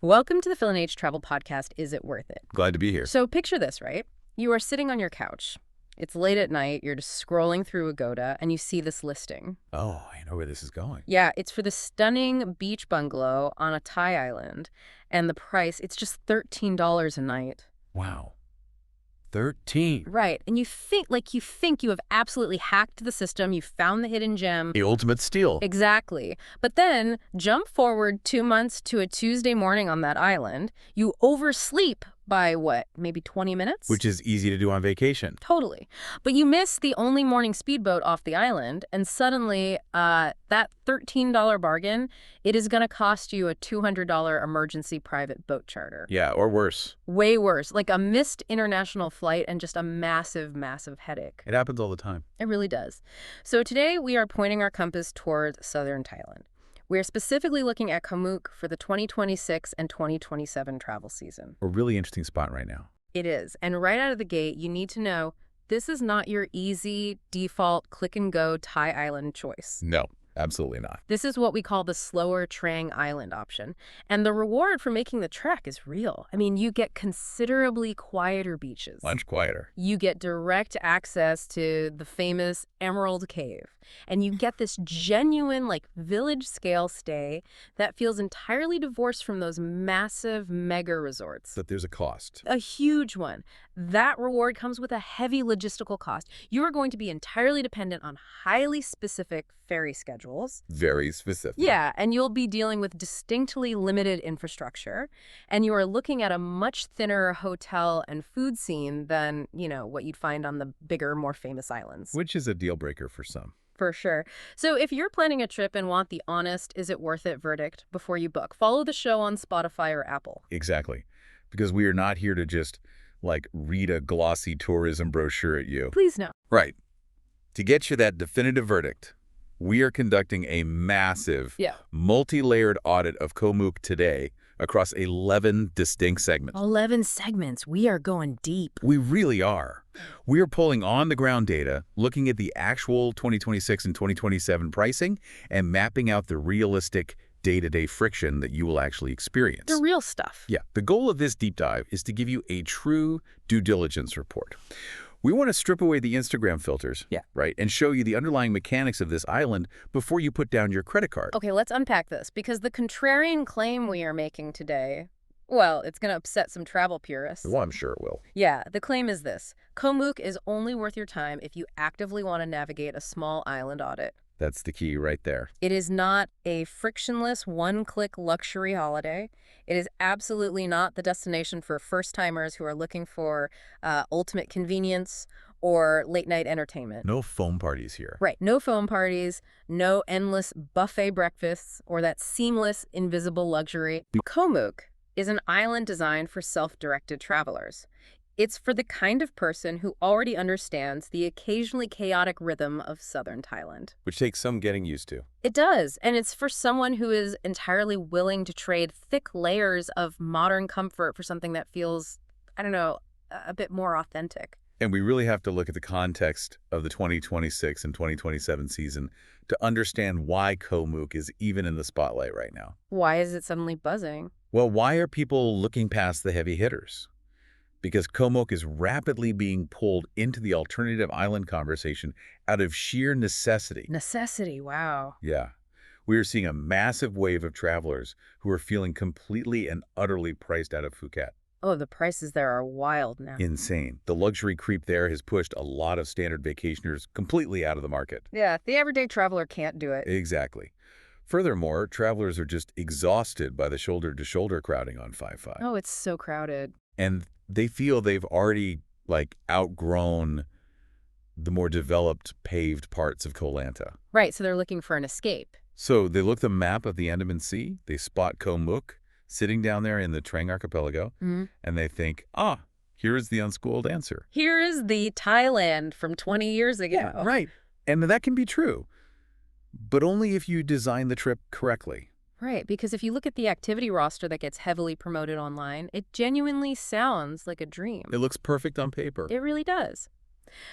Welcome to the Phil and H Travel Podcast, Is It Worth It? Glad to be here. So picture this, right? You are sitting on your couch. It's late at night, you're just scrolling through Agoda, and you see this listing. Oh, I know where this is going. Yeah, it's for the stunning beach bungalow on a Thai island. And the price, it's just $13 a night. Wow. 13. Right, and you think you have absolutely hacked the system, you found the hidden gem. The ultimate steal. Exactly. But then jump forward 2 months to a Tuesday morning on that island. You oversleep by what, maybe 20 minutes? Which is easy to do on vacation. Totally. But you miss the only morning speedboat off the island, and suddenly that $13 bargain, it is going to cost you a $200 emergency private boat charter. Yeah, or worse. Way worse, like a missed international flight and just a massive, massive headache. It happens all the time. It really does. So today we are pointing our compass towards southern Thailand. We're specifically looking at Koh Mook for the 2026 and 2027 travel season. A really interesting spot right now. It is. And right out of the gate, you need to know this is not your easy, default, click-and-go Thai island choice. No, absolutely not. This is what we call the slower Trang Island option. And the reward for making the trek is real. I mean, you get considerably quieter beaches. Much quieter. You get direct access to the famous Emerald Cave. And you get this genuine, village-scale stay that feels entirely divorced from those massive mega resorts. But there's a cost. A huge one. That reward comes with a heavy logistical cost. You are going to be entirely dependent on highly specific ferry schedules. Very specific. Yeah, and you'll be dealing with distinctly limited infrastructure. And you are looking at a much thinner hotel and food scene than, what you'd find on the bigger, more famous islands. Which is a deal breaker for some. For sure. So if you're planning a trip and want the honest, is it worth it verdict before you book, follow the show on Spotify or Apple. Exactly. Because we are not here to just, read a glossy tourism brochure at you. Please no. Right. To get you that definitive verdict, we are conducting a massive, multi-layered audit of Koh Mook today across 11 distinct segments. 11 segments. We are going deep. We really are. We are pulling on-the-ground data, looking at the actual 2026 and 2027 pricing, and mapping out the realistic day-to-day friction that you will actually experience. The real stuff. Yeah. The goal of this deep dive is to give you a true due diligence report. We want to strip away the Instagram filters, right, and show you the underlying mechanics of this island before you put down your credit card. Okay, let's unpack this, because the contrarian claim we are making today, well, it's going to upset some travel purists. Well, I'm sure it will. Yeah, the claim is this. Koh Mook is only worth your time if you actively want to navigate a small island audit. That's the key right there. It is not a frictionless, one-click luxury holiday. It is absolutely not the destination for first-timers who are looking for ultimate convenience or late-night entertainment. No foam parties here. Right. No foam parties, no endless buffet breakfasts, or that seamless, invisible luxury. Koh Mook is an island designed for self-directed travelers. It's for the kind of person who already understands the occasionally chaotic rhythm of southern Thailand. Which takes some getting used to. It does, and it's for someone who is entirely willing to trade thick layers of modern comfort for something that feels, a bit more authentic. And we really have to look at the context of the 2026 and 2027 season to understand why Koh Mook is even in the spotlight right now. Why is it suddenly buzzing? Well, why are people looking past the heavy hitters? Because Koh Mook is rapidly being pulled into the alternative island conversation out of sheer necessity. Necessity, wow. Yeah. We are seeing a massive wave of travelers who are feeling completely and utterly priced out of Phuket. Oh, the prices there are wild now. Insane. The luxury creep there has pushed a lot of standard vacationers completely out of the market. Yeah, the everyday traveler can't do it. Exactly. Furthermore, travelers are just exhausted by the shoulder-to-shoulder crowding on Phi Phi. Oh, it's so crowded. And they feel they've already, outgrown the more developed paved parts of Koh Lanta. Right, so they're looking for an escape. So they look at the map of the Andaman Sea, they spot Koh Mook sitting down there in the Trang archipelago, and they think, here is the unschooled answer. Here is the Thailand from 20 years ago. Yeah, right. And that can be true, but only if you design the trip correctly. Right, because if you look at the activity roster that gets heavily promoted online, it genuinely sounds like a dream. It looks perfect on paper. It really does.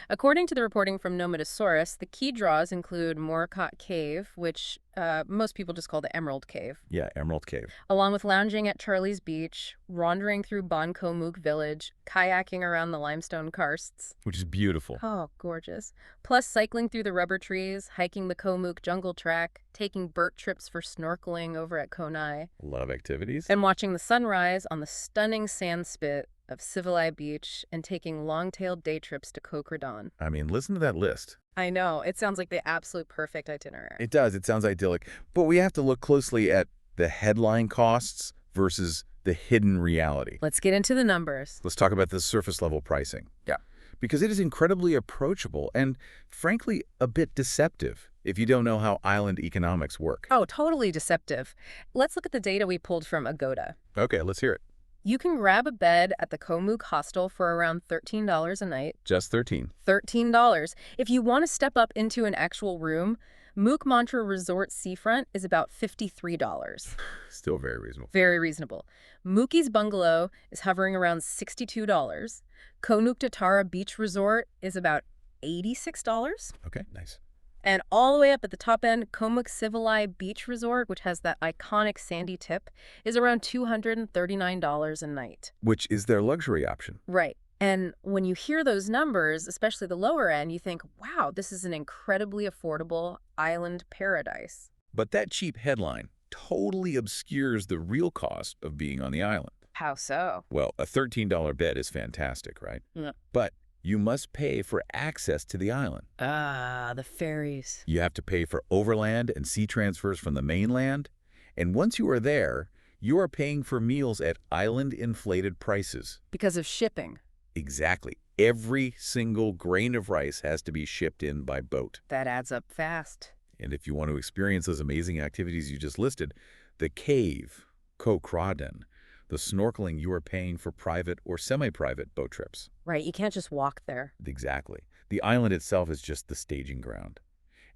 According to the reporting from Nomatosaurus, the key draws include Morakot Cave, which most people just call the Emerald Cave. Yeah, Emerald Cave. Along with lounging at Charlie's Beach, wandering through Koh Mook village, kayaking around the limestone karsts. Which is beautiful. Oh, gorgeous. Plus cycling through the rubber trees, hiking the Koh Mook jungle track, taking BERT trips for snorkeling over at Koh Ngai. A lot of activities. And watching the sunrise on the stunning sand spit of Phi Phi Beach and taking long-tailed day trips to Koh Kradan. I mean, listen to that list. I know. It sounds like the absolute perfect itinerary. It does. It sounds idyllic. But we have to look closely at the headline costs versus the hidden reality. Let's get into the numbers. Let's talk about the surface level pricing. Yeah. Because it is incredibly approachable and, frankly, a bit deceptive if you don't know how island economics work. Oh, totally deceptive. Let's look at the data we pulled from Agoda. Okay, let's hear it. You can grab a bed at the Koh Mook hostel for around $13 a night. Just 13. $13. If you want to step up into an actual room, Mook Mantra Resort Seafront is about $53. Still very reasonable. Very reasonable. Mookie's Bungalow is hovering around $62. Koh Nook Tatara Beach Resort is about $86. Okay, nice. And all the way up at the top end, Koh Mook Civilai Beach Resort, which has that iconic sandy tip, is around $239 a night. Which is their luxury option. Right. And when you hear those numbers, especially the lower end, you think, wow, this is an incredibly affordable island paradise. But that cheap headline totally obscures the real cost of being on the island. How so? Well, a $13 bed is fantastic, right? Yeah. But you must pay for access to the island. Ah, the ferries. You have to pay for overland and sea transfers from the mainland. And once you are there, you are paying for meals at island-inflated prices. Because of shipping. Exactly. Every single grain of rice has to be shipped in by boat. That adds up fast. And if you want to experience those amazing activities you just listed, the cave, Koh Kradan, the snorkeling, you are paying for private or semi-private boat trips. Right, you can't just walk there. Exactly. The island itself is just the staging ground.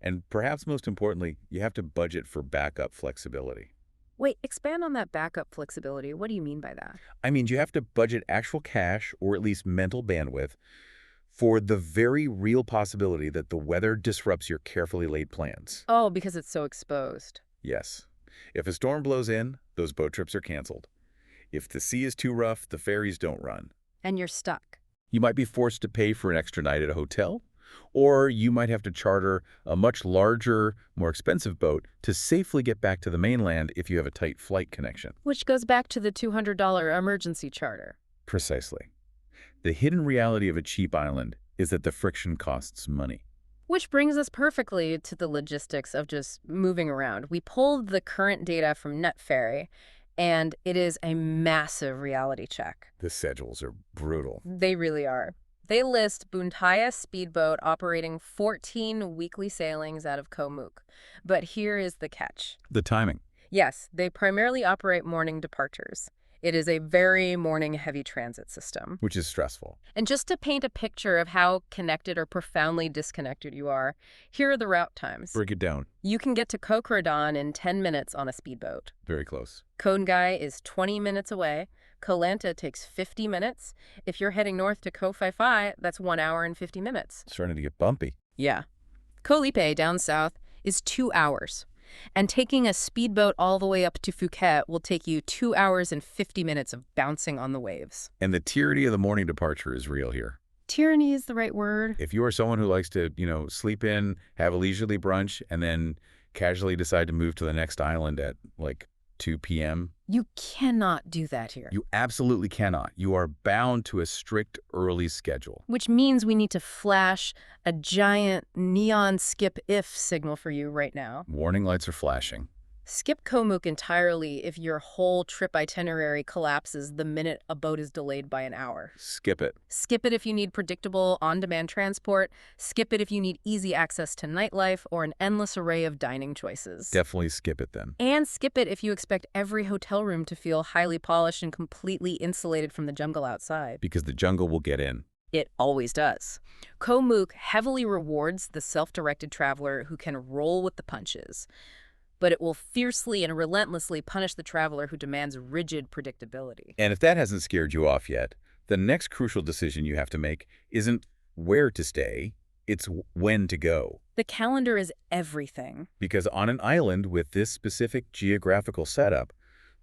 And perhaps most importantly, you have to budget for backup flexibility. Wait, expand on that backup flexibility. What do you mean by that? I mean, you have to budget actual cash or at least mental bandwidth for the very real possibility that the weather disrupts your carefully laid plans. Oh, because it's so exposed. Yes. If a storm blows in, those boat trips are canceled. If the sea is too rough, the ferries don't run. And you're stuck. You might be forced to pay for an extra night at a hotel, or you might have to charter a much larger, more expensive boat to safely get back to the mainland if you have a tight flight connection. Which goes back to the $200 emergency charter. Precisely. The hidden reality of a cheap island is that the friction costs money. Which brings us perfectly to the logistics of just moving around. We pulled the current data from Ferry, and it is a massive reality check. The schedules are brutal. They really are. They list Buntaya Speedboat operating 14 weekly sailings out of Koh Mook. But here is the catch. The timing. Yes, they primarily operate morning departures. It is a very morning-heavy transit system. Which is stressful. And just to paint a picture of how connected or profoundly disconnected you are, here are the route times. Break it down. You can get to Koh Kradan in 10 minutes on a speedboat. Very close. Koh Ngai is 20 minutes away. Koh Lanta takes 50 minutes. If you're heading north to Koh Phi Phi, that's 1 hour and 50 minutes. Starting to get bumpy. Yeah. Koh Lipe, down south, is 2 hours. And taking a speedboat all the way up to Phuket will take you 2 hours and 50 minutes of bouncing on the waves. And the tyranny of the morning departure is real here. Tyranny is the right word. If you are someone who likes to, sleep in, have a leisurely brunch, and then casually decide to move to the next island at, 2 p.m., you cannot do that here. You absolutely cannot. You are bound to a strict early schedule. Which means we need to flash a giant neon skip if signal for you right now. Warning lights are flashing. Skip Koh Mook entirely if your whole trip itinerary collapses the minute a boat is delayed by an hour. Skip it. Skip it if you need predictable, on-demand transport. Skip it if you need easy access to nightlife or an endless array of dining choices. Definitely skip it then. And skip it if you expect every hotel room to feel highly polished and completely insulated from the jungle outside. Because the jungle will get in. It always does. Koh Mook heavily rewards the self-directed traveler who can roll with the punches. But it will fiercely and relentlessly punish the traveler who demands rigid predictability. And if that hasn't scared you off yet, the next crucial decision you have to make isn't where to stay, it's when to go. The calendar is everything. Because on an island with this specific geographical setup,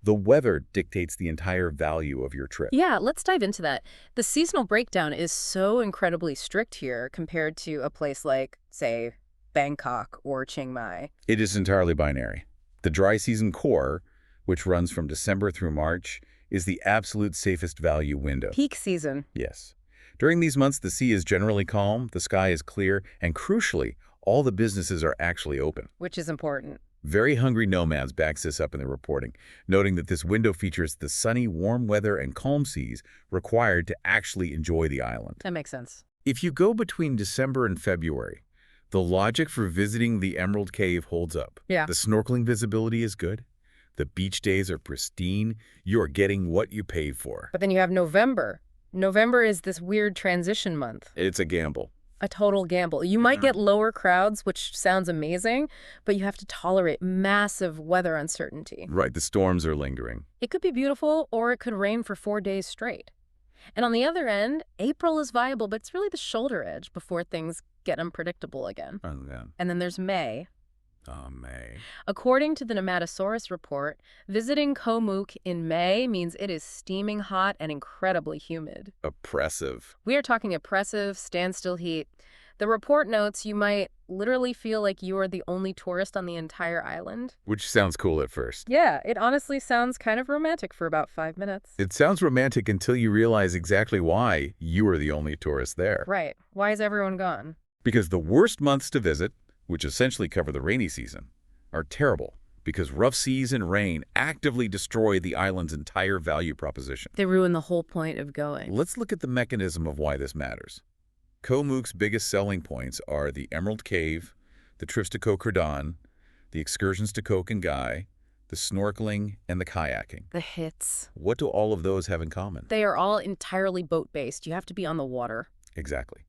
the weather dictates the entire value of your trip. Yeah, let's dive into that. The seasonal breakdown is so incredibly strict here compared to a place like, say, Bangkok or Chiang Mai. It is entirely binary. The dry season core, which runs from December through March, is the absolute safest value window. Peak season. Yes. During these months, the sea is generally calm, the sky is clear, and crucially, all the businesses are actually open. Which is important. Very Hungry Nomads backs this up in their reporting, noting that this window features the sunny, warm weather and calm seas required to actually enjoy the island. That makes sense. If you go between December and February, the logic for visiting the Emerald Cave holds up. Yeah. The snorkeling visibility is good. The beach days are pristine. You're getting what you paid for. But then you have November. November is this weird transition month. It's a gamble. A total gamble. You might get lower crowds, which sounds amazing, but you have to tolerate massive weather uncertainty. Right, the storms are lingering. It could be beautiful, or it could rain for 4 days straight. And on the other end, April is viable, but it's really the shoulder edge before things get unpredictable again. Oh, yeah. And then there's May. Oh, May. According to the Nematosaurus report, visiting Koh Mook in May means it is steaming hot and incredibly humid. Oppressive. We are talking oppressive, standstill heat. The report notes you might literally feel like you are the only tourist on the entire island. Which sounds cool at first. Yeah, it honestly sounds kind of romantic for about 5 minutes. It sounds romantic until you realize exactly why you are the only tourist there. Right. Why is everyone gone? Because the worst months to visit, which essentially cover the rainy season, are terrible because rough seas and rain actively destroy the island's entire value proposition. They ruin the whole point of going. Let's look at the mechanism of why this matters. Koh Mook's biggest selling points are the Emerald Cave, the trips to Koh Kradan, the excursions to Koh Ngai, the snorkeling, and the kayaking. The hits. What do all of those have in common? They are all entirely boat-based. You have to be on the water. Exactly.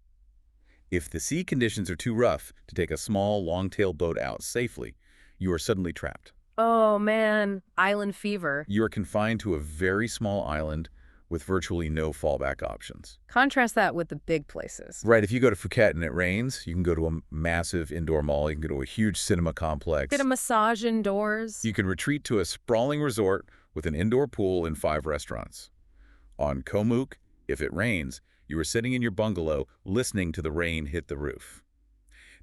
If the sea conditions are too rough to take a small, long-tailed boat out safely, you are suddenly trapped. Oh, man. Island fever. You are confined to a very small island with virtually no fallback options. Contrast that with the big places. Right, if you go to Phuket and it rains, you can go to a massive indoor mall, you can go to a huge cinema complex. Get a massage indoors. You can retreat to a sprawling resort with an indoor pool and 5 restaurants. On Koh Mook, if it rains, you are sitting in your bungalow listening to the rain hit the roof.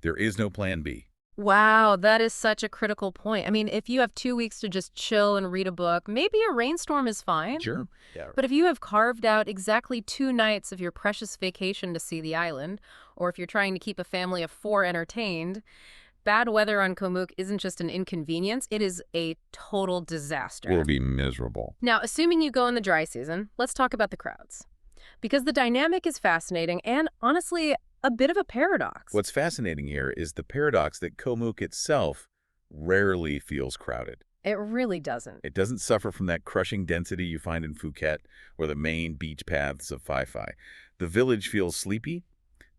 There is no plan B. Wow, that is such a critical point. I mean, if you have 2 weeks to just chill and read a book, maybe a rainstorm is fine. Sure. Yeah. But if you have carved out exactly 2 nights of your precious vacation to see the island, or if you're trying to keep a family of 4 entertained, bad weather on Koh Mook isn't just an inconvenience, it is a total disaster. Will be miserable. Now, assuming you go in the dry season, let's talk about the crowds. Because the dynamic is fascinating and, honestly, a bit of a paradox. What's fascinating here is the paradox that Koh Mook itself rarely feels crowded. It really doesn't. It doesn't suffer from that crushing density you find in Phuket or the main beach paths of Phi Phi. The village feels sleepy.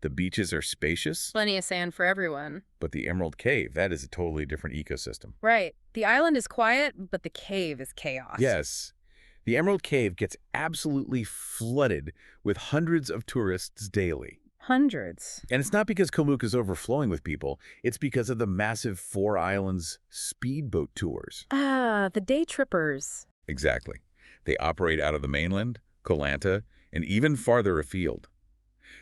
The beaches are spacious. Plenty of sand for everyone. But the Emerald Cave, that is a totally different ecosystem. Right. The island is quiet, but the cave is chaos. Yes. The Emerald Cave gets absolutely flooded with hundreds of tourists daily. Hundreds. And it's not because Koh Mook is overflowing with people. It's because of the massive 4 islands speedboat tours. Ah, the day trippers. Exactly. They operate out of the mainland, Koh Lanta, and even farther afield.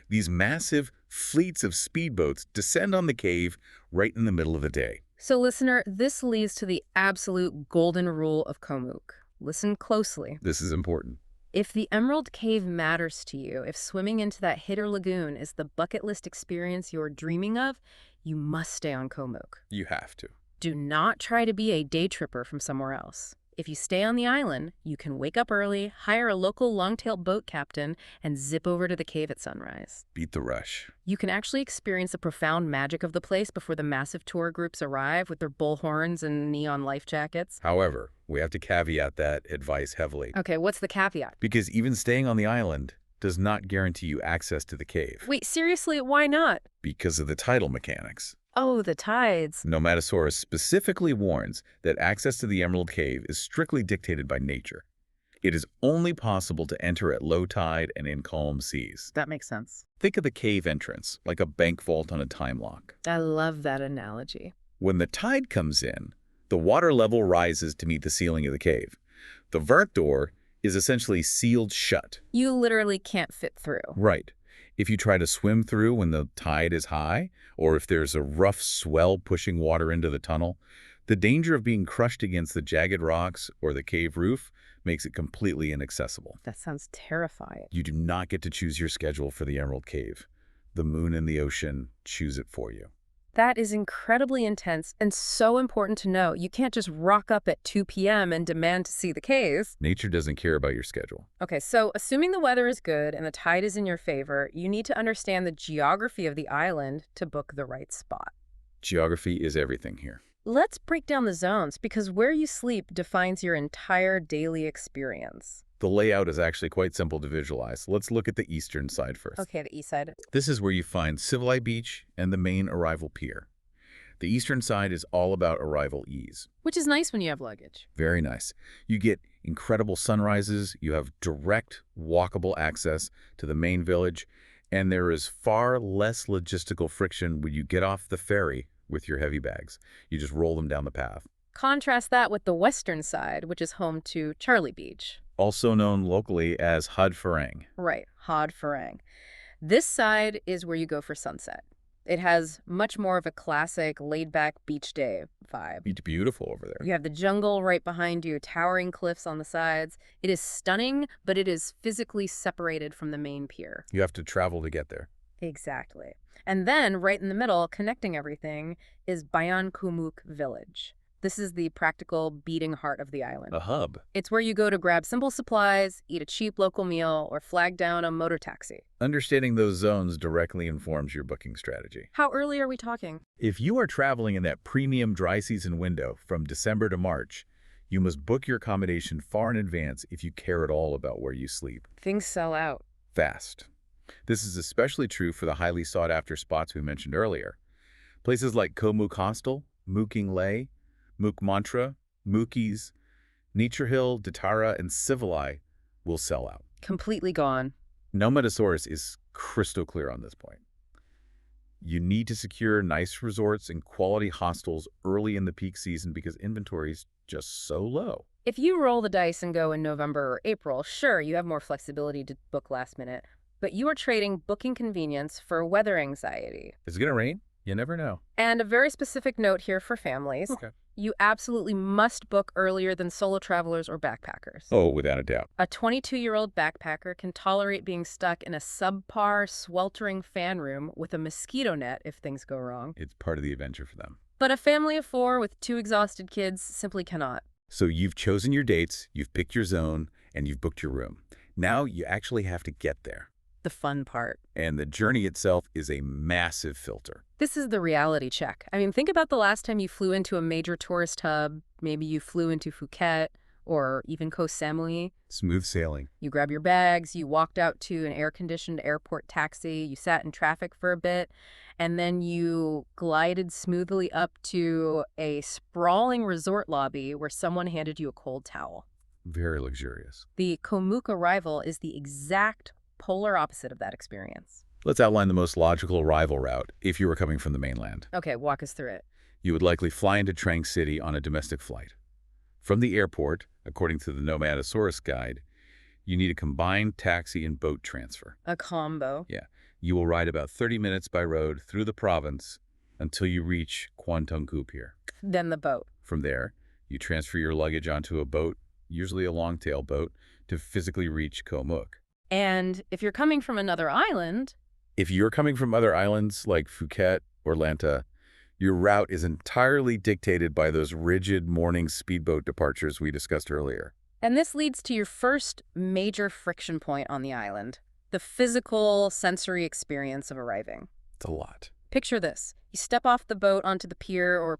These massive fleets of speedboats descend on the cave right in the middle of the day. So, listener, this leads to the absolute golden rule of Koh Mook. Listen closely. This is important. If the Emerald Cave matters to you, if swimming into that Hitter Lagoon is the bucket list experience you're dreaming of, you must stay on Koh Mook. You have to. Do not try to be a day tripper from somewhere else. If you stay on the island, you can wake up early, hire a local long-tail boat captain, and zip over to the cave at sunrise. Beat the rush. You can actually experience the profound magic of the place before the massive tour groups arrive with their bullhorns and neon life jackets. However, we have to caveat that advice heavily. Okay, what's the caveat? Because even staying on the island does not guarantee you access to the cave. Wait, seriously, why not? Because of the tidal mechanics. Oh, the tides. Nomatosaurus specifically warns that access to the Emerald Cave is strictly dictated by nature. It is only possible to enter at low tide and in calm seas. That makes sense. Think of the cave entrance, like a bank vault on a time lock. I love that analogy. When the tide comes in, the water level rises to meet the ceiling of the cave. The vert door is essentially sealed shut. You literally can't fit through. Right. If you try to swim through when the tide is high, or if there's a rough swell pushing water into the tunnel, the danger of being crushed against the jagged rocks or the cave roof makes it completely inaccessible. That sounds terrifying. You do not get to choose your schedule for the Emerald Cave. The moon and the ocean choose it for you. That is incredibly intense and so important to know. You can't just rock up at 2 p.m. and demand to see the caves. Nature doesn't care about your schedule. Okay, so assuming the weather is good and the tide is in your favor, you need to understand the geography of the island to book the right spot. Geography is everything here. Let's break down the zones because where you sleep defines your entire daily experience. The layout is actually quite simple to visualize. Let's look at the eastern side first. Okay, the east side. This is where you find Civilai Beach and the main arrival pier. The eastern side is all about arrival ease. Which is nice when you have luggage. Very nice. You get incredible sunrises, you have direct, walkable access to the main village, and there is far less logistical friction when you get off the ferry with your heavy bags. You just roll them down the path. Contrast that with the western side, which is home to Charlie Beach. Also known locally as Had Farang. Right, Had Farang. This side is where you go for sunset. It has much more of a classic laid-back beach day vibe. It's beautiful over there. You have the jungle right behind you, towering cliffs on the sides. It is stunning, but it is physically separated from the main pier. You have to travel to get there. Exactly. And then, right in the middle, connecting everything, is Bayan Koh Mook village. This is the practical beating heart of the island. A hub. It's where you go to grab simple supplies, eat a cheap local meal, or flag down a motor taxi. Understanding those zones directly informs your booking strategy. How early are we talking? If you are traveling in that premium dry season window from December to March, you must book your accommodation far in advance if you care at all about where you sleep. Things sell out. Fast. This is especially true for the highly sought-after spots we mentioned earlier. Places like Koh Mook Hostel, Mooking Lay, Mook Mantra, Mookies, Nature Hill, Datara, and Civilai will sell out. Completely gone. Nomadasaurus is crystal clear on this point. You need to secure nice resorts and quality hostels early in the peak season because inventory is just so low. If you roll the dice and go in November or April, sure, you have more flexibility to book last minute, but you are trading booking convenience for weather anxiety. Is it going to rain? You never know. And a very specific note here for families. Okay. You absolutely must book earlier than solo travelers or backpackers. Oh, without a doubt. A 22-year-old backpacker can tolerate being stuck in a subpar, sweltering fan room with a mosquito net if things go wrong. It's part of the adventure for them. But a family of 4 with 2 exhausted kids simply cannot. So you've chosen your dates, you've picked your zone, and you've booked your room. Now you actually have to get there. The fun part. And the journey itself is a massive filter. This is the reality check. I mean, think about the last time you flew into a major tourist hub. Maybe you flew into Phuket or even Koh Samui. Smooth sailing. You grab your bags, you walked out to an air-conditioned airport taxi, you sat in traffic for a bit, and then you glided smoothly up to a sprawling resort lobby where someone handed you a cold towel. Very luxurious. The Koh Mook arrival is the exact polar opposite of that experience. Let's outline the most logical arrival route if you were coming from the mainland. Okay, walk us through it. You would likely fly into Trang City on a domestic flight. From the airport, according to the Nomadasaurus guide, you need a combined taxi and boat transfer. A combo. Yeah. You will ride about 30 minutes by road through the province until you reach Kuan Tung Ku Pier. Then the boat. From there, you transfer your luggage onto a boat, usually a long-tail boat, to physically reach Koh Mook. And if you're coming from another island... If you're coming from other islands like Phuket or Lanta, your route is entirely dictated by those rigid morning speedboat departures we discussed earlier. And this leads to your first major friction point on the island, the physical sensory experience of arriving. It's a lot. Picture this. You step off the boat onto the pier or,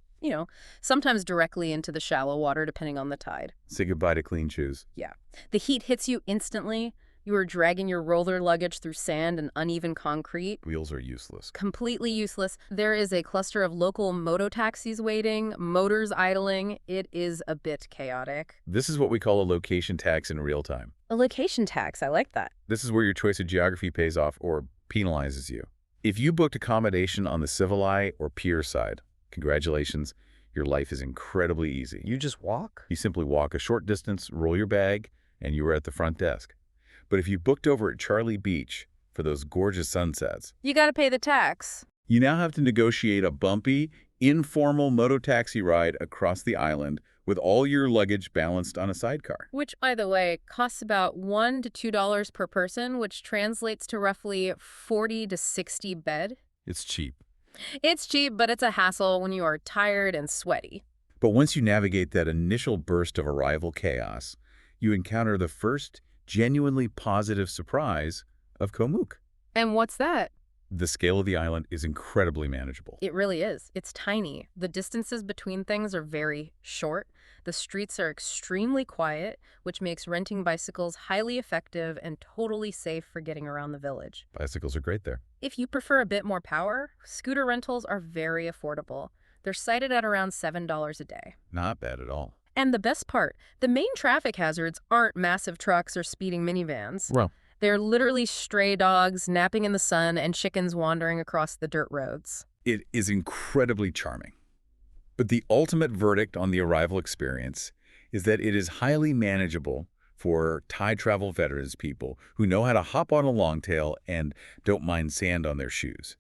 sometimes directly into the shallow water depending on the tide. Say goodbye to clean shoes. Yeah. The heat hits you instantly. You are dragging your roller luggage through sand and uneven concrete. Wheels are useless. Completely useless. There is a cluster of local moto taxis waiting, motors idling. It is a bit chaotic. This is what we call a location tax in real time. A location tax, I like that. This is where your choice of geography pays off or penalizes you. If you booked accommodation on the Civileye or pier side, congratulations, your life is incredibly easy. You just walk? You simply walk a short distance, roll your bag, and you are at the front desk. But if you booked over at Charlie Beach for those gorgeous sunsets, You gotta pay the tax. you now have to negotiate a bumpy, informal moto-taxi ride across the island with all your luggage balanced on a sidecar. Which, by the way, costs about $1 to $2 per person, which translates to roughly 40 to 60 bed. It's cheap. It's cheap, but it's a hassle when you are tired and sweaty. But once you navigate that initial burst of arrival chaos, you encounter the first genuinely positive surprise of Koh Mook. And what's that? The scale of the island is incredibly manageable. It really is. It's tiny. The distances between things are very short. The streets are extremely quiet, which makes renting bicycles highly effective and totally safe for getting around the village. Bicycles are great there. If you prefer a bit more power, scooter rentals are very affordable. They're cited at around $7 a day. Not bad at all. And the best part, the main traffic hazards aren't massive trucks or speeding minivans. Well, They're literally stray dogs napping in the sun and chickens wandering across the dirt roads. it is incredibly charming. But the ultimate verdict on the arrival experience is that it is highly manageable for Thai travel veterans people who know how to hop on a longtail and don't mind sand on their shoes.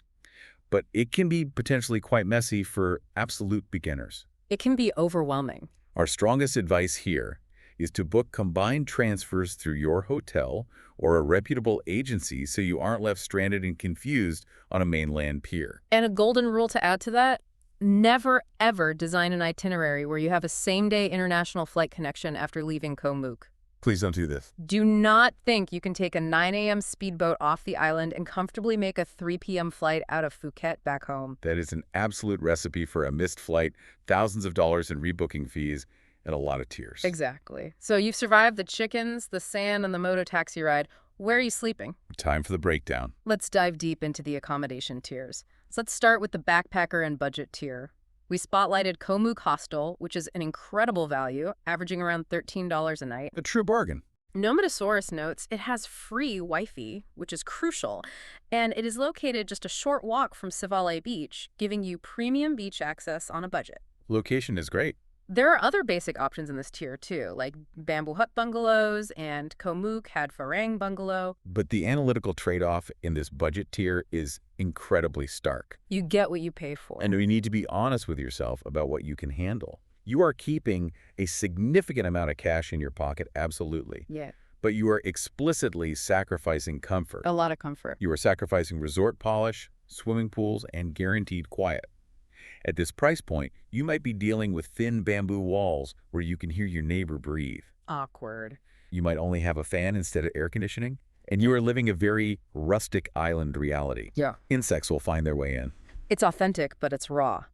But it can be potentially quite messy for absolute beginners. It can be overwhelming. Our strongest advice here is to book combined transfers through your hotel or a reputable agency so you aren't left stranded and confused on a mainland pier. And a golden rule to add to that, never ever design an itinerary where you have a same-day international flight connection after leaving Koh Mook. Please don't do this. Do not think you can take a 9 a.m. speedboat off the island and comfortably make a 3 p.m. flight out of Phuket back home. That is an absolute recipe for a missed flight, thousands of dollars in rebooking fees, and a lot of tears. Exactly. So you've survived the chickens, the sand, and the moto taxi ride. Where are you sleeping? Time for the breakdown. Let's dive deep into the accommodation tiers. So let's start with the backpacker and budget tier. We spotlighted Koh Mook Hostel, which is an incredible value, averaging around $13 a night. A true bargain. Nomadasaurus notes it has free Wi-Fi, which is crucial, and it is located just a short walk from Civileye Beach, giving you premium beach access on a budget. Location is great. There are other basic options in this tier, too, like bamboo hut bungalows, and Koh Mook had Farang bungalow. But the analytical trade-off in this budget tier is incredibly stark. You get what you pay for. And you need to be honest with yourself about what you can handle. You are keeping a significant amount of cash in your pocket, absolutely. Yeah, But you are explicitly sacrificing comfort. a lot of comfort. You are sacrificing resort polish, swimming pools, and guaranteed quiet. At this price point, you might be dealing with thin bamboo walls where you can hear your neighbor breathe. Awkward. You might only have a fan instead of air conditioning, and you are living a very rustic island reality. Yeah. Insects will find their way in. It's authentic, but it's raw.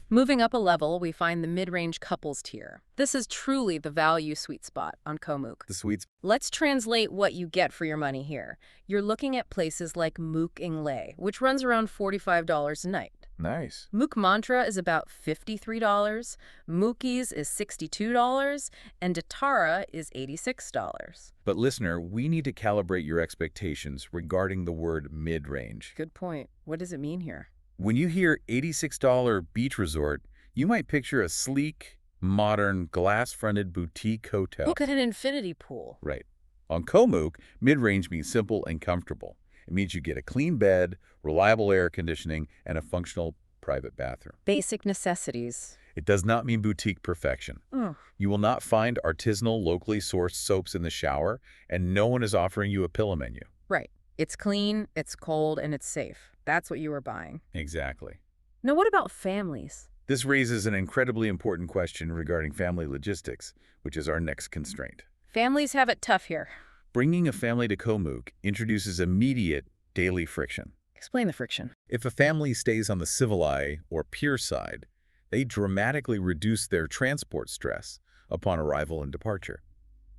Moving up a level, we find the mid-range couples tier. This is truly the value sweet spot on Koh Mook. The suites. Let's translate what you get for your money here. You're looking at places like Mook Ngai, which runs around $45 a night. Nice. Mook Mantra is about $53, Mookies is $62, and Datara is $86. But listener, we need to calibrate your expectations regarding the word mid-range. Good point. What does it mean here? When you hear $86 beach resort, you might picture a sleek, modern, glass-fronted boutique hotel. Look at an infinity pool. Right. On Koh Mook, mid-range means simple and comfortable. It means you get a clean bed, reliable air conditioning, and a functional private bathroom. Basic necessities. It does not mean boutique perfection. Oh. You will not find artisanal, locally sourced soaps in the shower, and no one is offering you a pillow menu. Right. It's clean, it's cold, and it's safe. That's what you were buying. Exactly. Now, what about families? This raises an incredibly important question regarding family logistics, which is our next constraint. Families have it tough here. Bringing a family to Koh Mook introduces immediate daily friction. Explain the friction. If a family stays on the Civileye or pier side, they dramatically reduce their transport stress upon arrival and departure.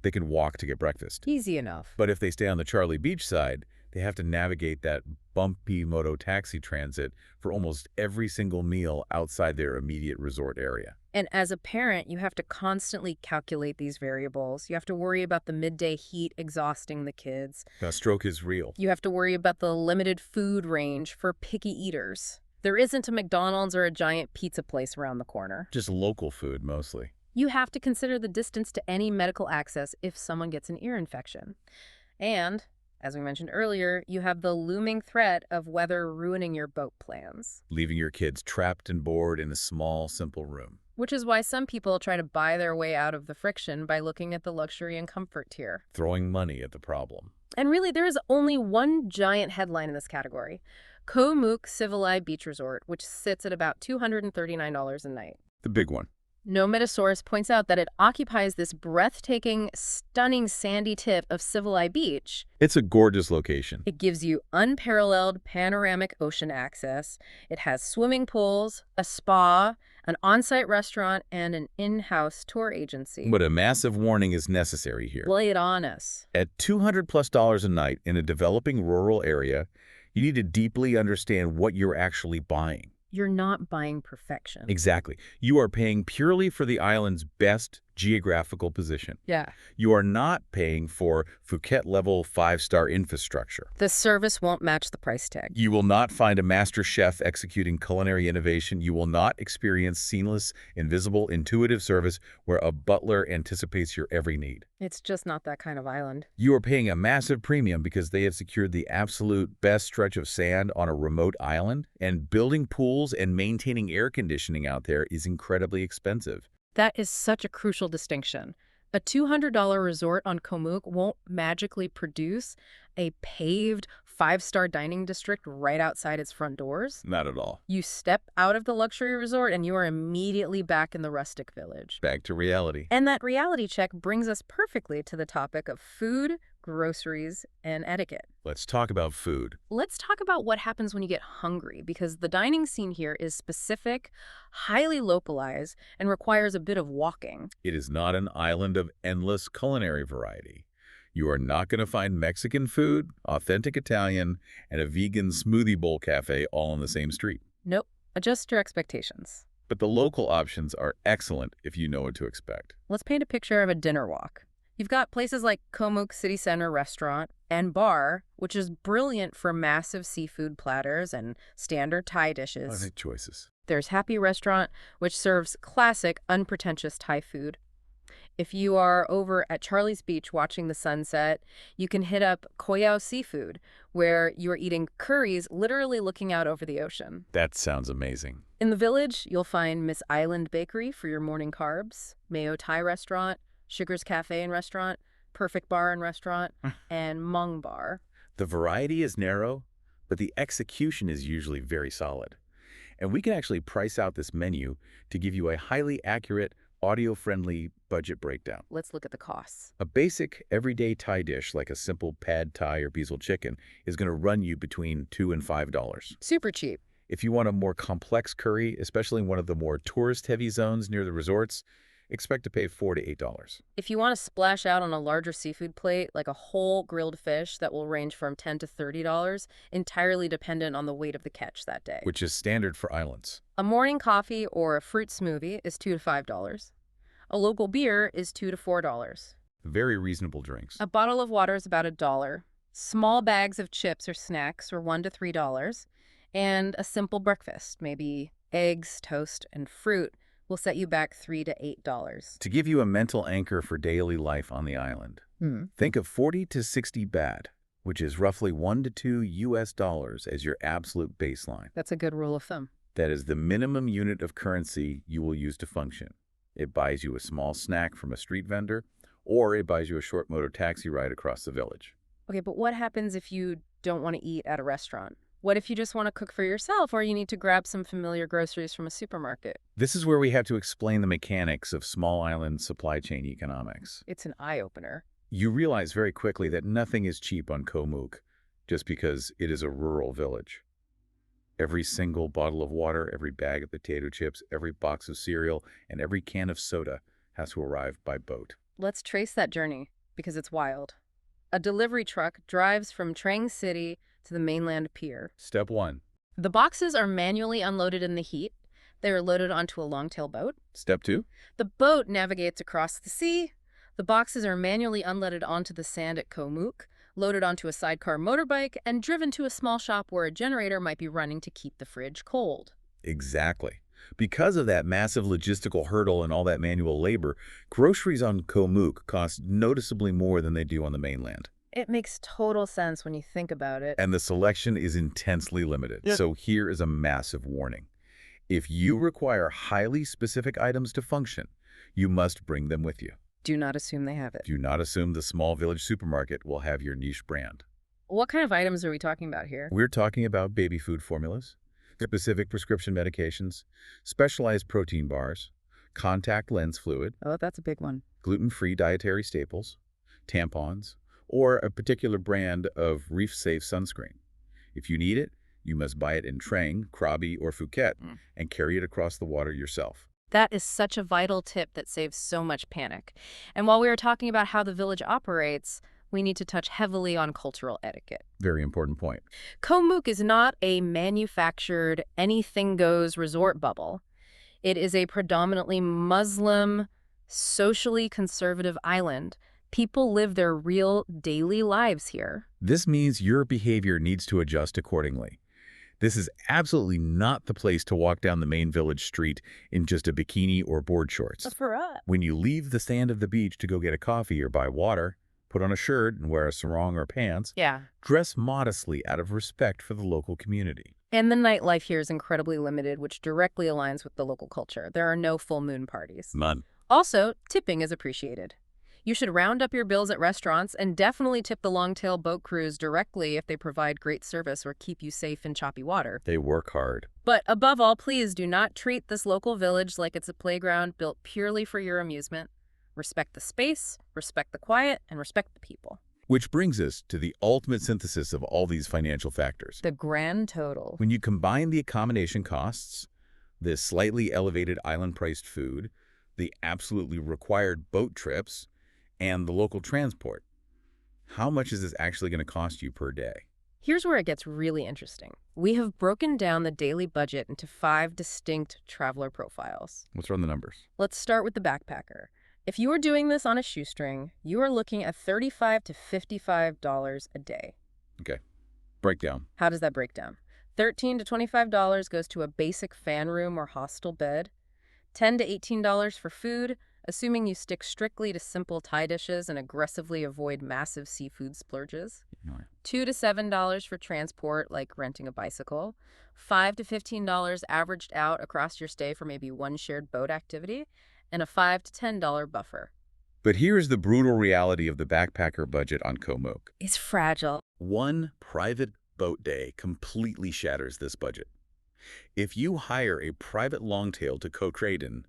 They can walk to get breakfast. Easy enough. But if they stay on the Charlie Beach side, they have to navigate that bumpy moto taxi transit for almost every single meal outside their immediate resort area. And as a parent, you have to constantly calculate these variables. You have to worry about the midday heat exhausting the kids. The stroke is real. You have to worry about the limited food range for picky eaters. There isn't a McDonald's or a giant pizza place around the corner. Just local food, mostly. You have to consider the distance to any medical access if someone gets an ear infection. And, as we mentioned earlier, you have the looming threat of weather ruining your boat plans. Leaving your kids trapped and bored in a small, simple room. Which is why some people try to buy their way out of the friction by looking at the luxury and comfort tier. Throwing money at the problem. And really, there is only one giant headline in this category. Koh Mook Civilized Beach Resort, which sits at about $239 a night. The big one. Nometosaurus points out that it occupies this breathtaking, stunning sandy tip of Civilized Beach. It's a gorgeous location. It gives you unparalleled panoramic ocean access. It has swimming pools, a spa, an on-site restaurant, and an in-house tour agency. But a massive warning is necessary here. Lay it on us. At $200+ a night in a developing rural area, you need to deeply understand what you're actually buying. You're not buying perfection. Exactly. You are paying purely for the island's best geographical position. Yeah. You are not paying for Phuket-level 5-star infrastructure. The service won't match the price tag. You will not find a master chef executing culinary innovation. You will not experience seamless, invisible, intuitive service where a butler anticipates your every need. It's just not that kind of island. You are paying a massive premium because they have secured the absolute best stretch of sand on a remote island, and building pools and maintaining air conditioning out there is incredibly expensive. That is such a crucial distinction. A $200 resort on Koh Mook won't magically produce a paved 5-star dining district right outside its front doors. Not at all. You step out of the luxury resort and you are immediately back in the rustic village. Back to reality. And that reality check brings us perfectly to the topic of food, groceries, and etiquette. Let's talk about food. Let's talk about what happens when you get hungry, because the dining scene here is specific, highly localized, and requires a bit of walking. It is not an island of endless culinary variety. You are not going to find Mexican food, authentic Italian, and a vegan smoothie bowl cafe all on the same street. Nope. Adjust your expectations. But the local options are excellent if you know what to expect. Let's paint a picture of a dinner walk. You've got places like Koh Mook City Center Restaurant and Bar, which is brilliant for massive seafood platters and standard Thai dishes. Authentic choices. There's Happy Restaurant, which serves classic, unpretentious Thai food. If you are over at Charlie's Beach watching the sunset, you can hit up Koh Seafood, where you're eating curries literally looking out over the ocean. That sounds amazing. In the village, you'll find Miss Island Bakery for your morning carbs, Mayo Thai Restaurant, Sugar's Cafe and Restaurant, Perfect Bar and Restaurant, and Mung Bar. The variety is narrow, but the execution is usually very solid. And we can actually price out this menu to give you a highly accurate, audio-friendly budget breakdown. Let's look at the costs. A basic, everyday Thai dish like a simple pad Thai or basil chicken is going to run you between $2 and $5. Super cheap. If you want a more complex curry, especially in one of the more tourist-heavy zones near the resorts, expect to pay $4 to $8. If you want to splash out on a larger seafood plate, like a whole grilled fish, that will range from $10 to $30, entirely dependent on the weight of the catch that day. Which is standard for islands. A morning coffee or a fruit smoothie is $2 to $5. A local beer is $2 to $4. Very reasonable drinks. A bottle of water is about $1. Small bags of chips or snacks are $1 to $3. And a simple breakfast, maybe eggs, toast, and fruit, will set you back $3 to $8. To give you a mental anchor for daily life on the island, think of 40 to 60 baht, which is roughly $1 to $2 US as your absolute baseline. That's a good rule of thumb. That is the minimum unit of currency you will use to function. It buys you a small snack from a street vendor, or it buys you a short motor taxi ride across the village. Okay, but what happens if you don't want to eat at a restaurant? What if you just want to cook for yourself, or you need to grab some familiar groceries from a supermarket? This is where we have to explain the mechanics of small island supply chain economics. It's an eye-opener. You realize very quickly that nothing is cheap on Koh Mook just because it is a rural village. Every single bottle of water, every bag of potato chips, every box of cereal, and every can of soda has to arrive by boat. Let's trace that journey. because it's wild. A delivery truck drives from Trang City to the mainland pier. Step 1. The boxes are manually unloaded in the heat. They are loaded onto a longtail boat. Step 2. The boat navigates across the sea. The boxes are manually unloaded onto the sand at Koh Mook, loaded onto a sidecar motorbike, and driven to a small shop where a generator might be running to keep the fridge cold. Exactly. Because of that massive logistical hurdle and all that manual labor, groceries on Koh Mook cost noticeably more than they do on the mainland. It makes total sense when you think about it. And the selection is intensely limited. Yeah. So here is a massive warning. If you require highly specific items to function, you must bring them with you. Do not assume they have it. Do not assume the small village supermarket will have your niche brand. What kind of items are we talking about here? We're talking about baby food formulas, specific prescription medications, specialized protein bars, contact lens fluid, Oh, that's a big one. gluten-free dietary staples, tampons, or a particular brand of reef-safe sunscreen. If you need it, you must buy it in Trang, Krabi, or Phuket and carry it across the water yourself. That is such a vital tip that saves so much panic. And while we are talking about how the village operates, we need to touch heavily on cultural etiquette. Very important point. Koh Mook is not a manufactured, anything-goes resort bubble. It is a predominantly Muslim, socially conservative island. People live their real daily lives here. This means your behavior needs to adjust accordingly. This is absolutely not the place to walk down the main village street in just a bikini or board shorts. For us. When you leave the sand of the beach to go get a coffee or buy water, put on a shirt and wear a sarong or pants, Yeah. dress modestly out of respect for the local community. And the nightlife here is incredibly limited, which directly aligns with the local culture. There are no full moon parties. None. Also, tipping is appreciated. You should round up your bills at restaurants and definitely tip the long-tail boat crews directly if they provide great service or keep you safe in choppy water. They work hard. But above all, please do not treat this local village like it's a playground built purely for your amusement. Respect the space, respect the quiet, and respect the people. Which brings us to the ultimate synthesis of all these financial factors. The grand total. When you combine the accommodation costs, the slightly elevated island-priced food, the absolutely required boat trips, and the local transport, how much is this actually going to cost you per day? Here's where it gets really interesting. We have broken down the daily budget into 5 distinct traveler profiles. Let's run the numbers. Let's start with the backpacker. If you are doing this on a shoestring, you are looking at $35 to $55 a day. Okay. Breakdown. How does that break down? $13 to $25 goes to a basic fan room or hostel bed. $10 to $18 for food, assuming you stick strictly to simple Thai dishes and aggressively avoid massive seafood splurges. $2 to $7 for transport, like renting a bicycle. $5 to $15 averaged out across your stay for maybe one shared boat activity, and a $5 to $10 buffer. But here's the brutal reality of the backpacker budget on Koh Mook. It's fragile. One private boat day completely shatters this budget. If you hire a private longtail to Koh Kradan,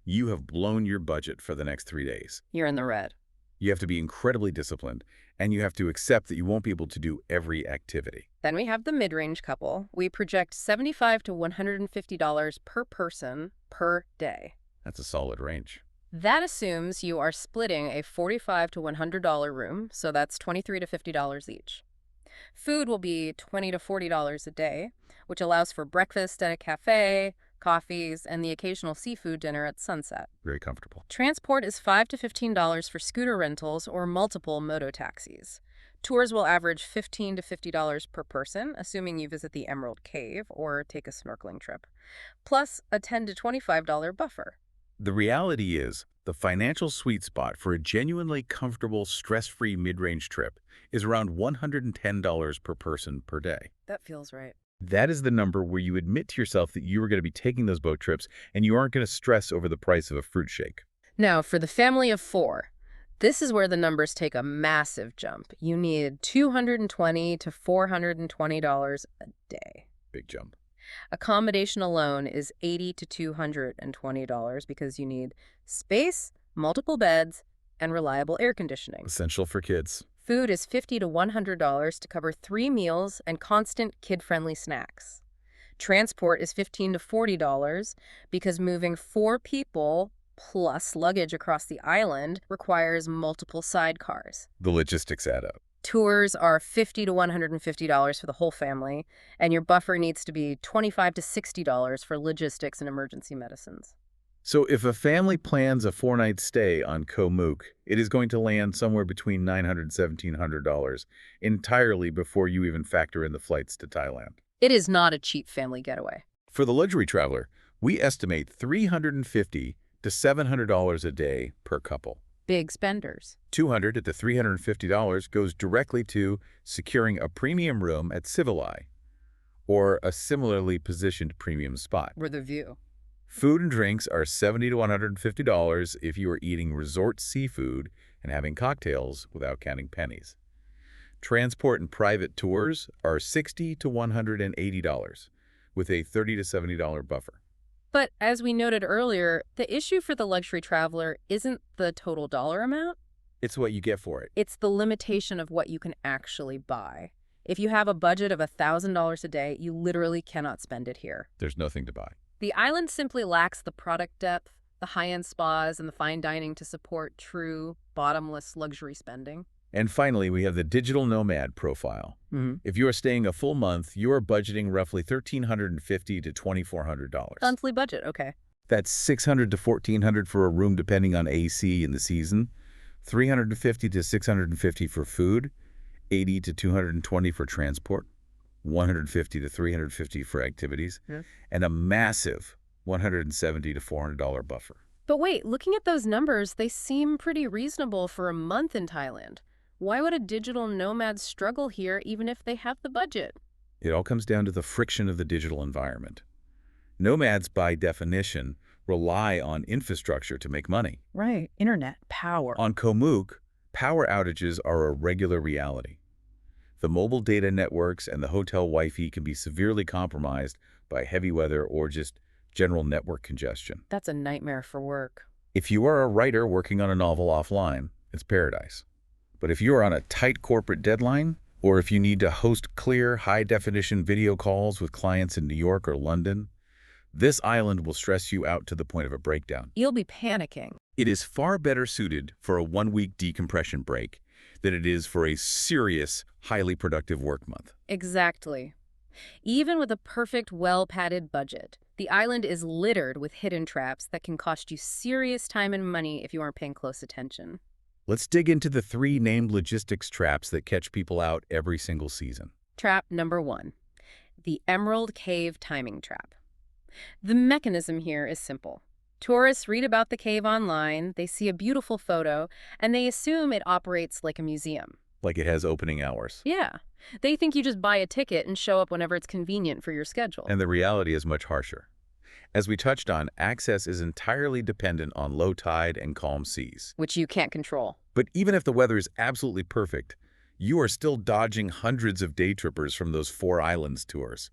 you have blown your budget for the next 3 days. You're in the red. You have to be incredibly disciplined, and you have to accept that you won't be able to do every activity. Then we have the mid-range couple. We project $75 to $150 per person per day. That's a solid range. That assumes you are splitting a $45 to $100 room, so that's $23 to $50 each. Food will be $20 to $40 a day, which allows for breakfast at a cafe, coffees, and the occasional seafood dinner at sunset. Very comfortable. Transport is $5 to $15 for scooter rentals or multiple moto taxis. Tours will average $15 to $50 per person, assuming you visit the Emerald Cave or take a snorkeling trip, plus a $10 to $25 buffer. The reality is, the financial sweet spot for a genuinely comfortable, stress-free mid-range trip is around $110 per person per day. That feels right. That is the number where you admit to yourself that you are going to be taking those boat trips and you aren't going to stress over the price of a fruit shake. Now, for the family of 4, this is where the numbers take a massive jump. You need $220 to $420 a day. Big jump. Accommodation alone is $80 to $220 because you need space, multiple beds, and reliable air conditioning. Essential for kids. Food is $50 to $100 to cover 3 meals and constant kid-friendly snacks. Transport is $15 to $40 because moving 4 people plus luggage across the island requires multiple sidecars. The logistics add up. Tours are $50 to $150 for the whole family, and your buffer needs to be $25 to $60 for logistics and emergency medicines. So if a family plans a 4-night stay on Koh Mook, it is going to land somewhere between $900 and $1,700 entirely before you even factor in the flights to Thailand. It is not a cheap family getaway. For the luxury traveler, we estimate $350 to $700 a day per couple. Big spenders. $200 to $350 goes directly to securing a premium room at Civileye or a similarly positioned premium spot. With a view. Food and drinks are $70 to $150 if you are eating resort seafood and having cocktails without counting pennies. Transport and private tours are $60 to $180 with a $30 to $70 buffer. But as we noted earlier, the issue for the luxury traveler isn't the total dollar amount. It's what you get for it. It's the limitation of what you can actually buy. If you have a budget of $1,000 a day, you literally cannot spend it here. There's nothing to buy. The island simply lacks the product depth, the high-end spas, and the fine dining to support true, bottomless luxury spending. And finally, we have the digital nomad profile. If you are staying a full month, you are budgeting roughly $1,350 to $2,400. Monthly budget, okay. That's $600 to $1,400 for a room depending on AC in the season, $350 to $650 for food, $80 to $220 for transport, $150 to $350 for activities, and a massive $170 to $400 buffer. But wait, looking at those numbers, they seem pretty reasonable for a month in Thailand. Why would a digital nomad struggle here even if they have the budget? It all comes down to the friction of the digital environment. Nomads, by definition, rely on infrastructure to make money. Right. Internet, power. On Koh Mook, power outages are a regular reality. The mobile data networks and the hotel Wi-Fi can be severely compromised by heavy weather or just general network congestion. That's a nightmare for work. If you are a writer working on a novel offline, it's paradise. But if you are on a tight corporate deadline, or if you need to host clear, high-definition video calls with clients in New York or London, this island will stress you out to the point of a breakdown. You'll be panicking. It is far better suited for a one-week decompression break than it is for a serious, highly productive work month. Exactly. Even with a perfect, well-padded budget, the island is littered with hidden traps that can cost you serious time and money if you aren't paying close attention. Let's dig into the 3 named logistics traps that catch people out every single season. Trap number 1, the Emerald Cave Timing Trap. The mechanism here is simple. Tourists read about the cave online, they see a beautiful photo, and they assume it operates like a museum. Like it has opening hours. Yeah. They think you just buy a ticket and show up whenever it's convenient for your schedule. And the reality is much harsher. As we touched on, access is entirely dependent on low tide and calm seas. Which you can't control. But even if the weather is absolutely perfect, you are still dodging hundreds of day trippers from those 4 islands tours.